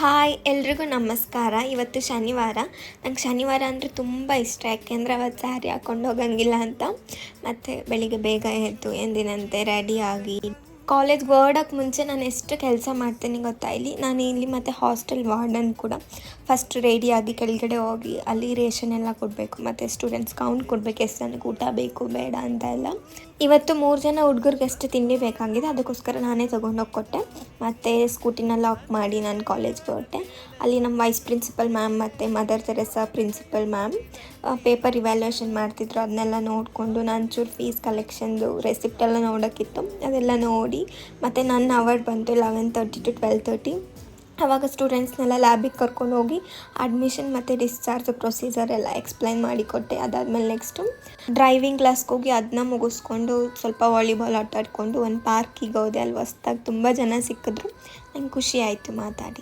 Hi ಎಲ್ರಿಗೂ ನಮಸ್ಕಾರ. ಇವತ್ತು ಶನಿವಾರ. ನಂಗೆ ಶನಿವಾರ ಅಂದರೆ ತುಂಬ ಇಷ್ಟ. ಯಾಕೆಂದರೆ ಅವತ್ತು ಸ್ಯಾರಿ ಹಾಕ್ಕೊಂಡು ಹೋಗಂಗಿಲ್ಲ ಅಂತ. ಮತ್ತು ಬೆಳಿಗ್ಗೆ ಬೇಗ ಎದ್ದು ಎಂದಿನಂತೆ ರೆಡಿಯಾಗಿ ಕಾಲೇಜ್ಗೆ ಹೊರಡೋಕ್ಕೆ ಮುಂಚೆ ನಾನು ಎಷ್ಟು ಕೆಲಸ ಮಾಡ್ತೀನಿ ಗೊತ್ತಾ. ನಾನು ಇಲ್ಲಿ ಮತ್ತು ಹಾಸ್ಟೆಲ್ ವಾರ್ಡನ್ ಕೂಡ. ಫಸ್ಟ್ ರೆಡಿಯಾಗಿ ಕೆಳಗಡೆ ಹೋಗಿ ಅಲ್ಲಿ ರೇಷನ್ ಎಲ್ಲ ಕೊಡಬೇಕು, ಮತ್ತು ಸ್ಟೂಡೆಂಟ್ಸ್ ಕೌಂಟ್ ಕೊಡಬೇಕು, ಎಷ್ಟು ಜನಕ್ಕೆ ಊಟ ಬೇಕು ಬೇಡ ಅಂತ ಎಲ್ಲ. ಇವತ್ತು 3 ಜನ ಹುಡುಗರಿಗೆ ಎಷ್ಟು ತಿಂಡಿ ಬೇಕಾಗಿದೆ, ಅದಕ್ಕೋಸ್ಕರ ನಾನೇ ತೊಗೊಂಡೋಗಿ ಕೊಟ್ಟೆ. ಮತ್ತು ಸ್ಕೂಟಿನ ಲಾಕ್ ಮಾಡಿ ನಾನು ಕಾಲೇಜ್ಗೆ ಹೊರಟೆ. ಅಲ್ಲಿ ನಮ್ಮ ವೈಸ್ ಪ್ರಿನ್ಸಿಪಲ್ ಮ್ಯಾಮ್ ಮತ್ತು Mother Teresa principal ma'am paper evaluation ಮಾಡ್ತಿದ್ರು. ಅದನ್ನೆಲ್ಲ ನೋಡಿಕೊಂಡು ನಾನು ಚೂರು ಫೀಸ್ ಕಲೆಕ್ಷನ್ದು ರೆಸಿಪ್ಟ್ ಎಲ್ಲ ನೋಡೋಕ್ಕಿತ್ತು, ಅದೆಲ್ಲ ನೋಡಿ. ಮತ್ತು ನನ್ನ ಅವರ್ ಬಂತು 11:30 to 12:30. ಆವಾಗ ಸ್ಟೂಡೆಂಟ್ಸ್ನೆಲ್ಲ ಲ್ಯಾಬಿಗೆ ಕರ್ಕೊಂಡು ಹೋಗಿ ಅಡ್ಮಿಷನ್ ಮತ್ತು ಡಿಸ್ಚಾರ್ಜ್ ಪ್ರೊಸೀಜರ್ ಎಲ್ಲ ಎಕ್ಸ್ಪ್ಲೈನ್ ಮಾಡಿಕೊಟ್ಟೆ. ಅದಾದಮೇಲೆ ನೆಕ್ಸ್ಟು ಡ್ರೈವಿಂಗ್ ಕ್ಲಾಸ್ಗೆ ಹೋಗಿ ಅದನ್ನ ಮುಗಿಸ್ಕೊಂಡು ಸ್ವಲ್ಪ ವಾಲಿಬಾಲ್ ಆಟ ಆಡಿಕೊಂಡು ಒಂದು ಪಾರ್ಕಿಗೆ ಹೋದೆ. ಅಲ್ಲಿ ಹೊಸ್ದಾಗಿ ತುಂಬ ಜನ ಸಿಕ್ಕಿದ್ರು. ನಂಗೆ ಖುಷಿ ಆಯಿತು ಮಾತಾಡಿ.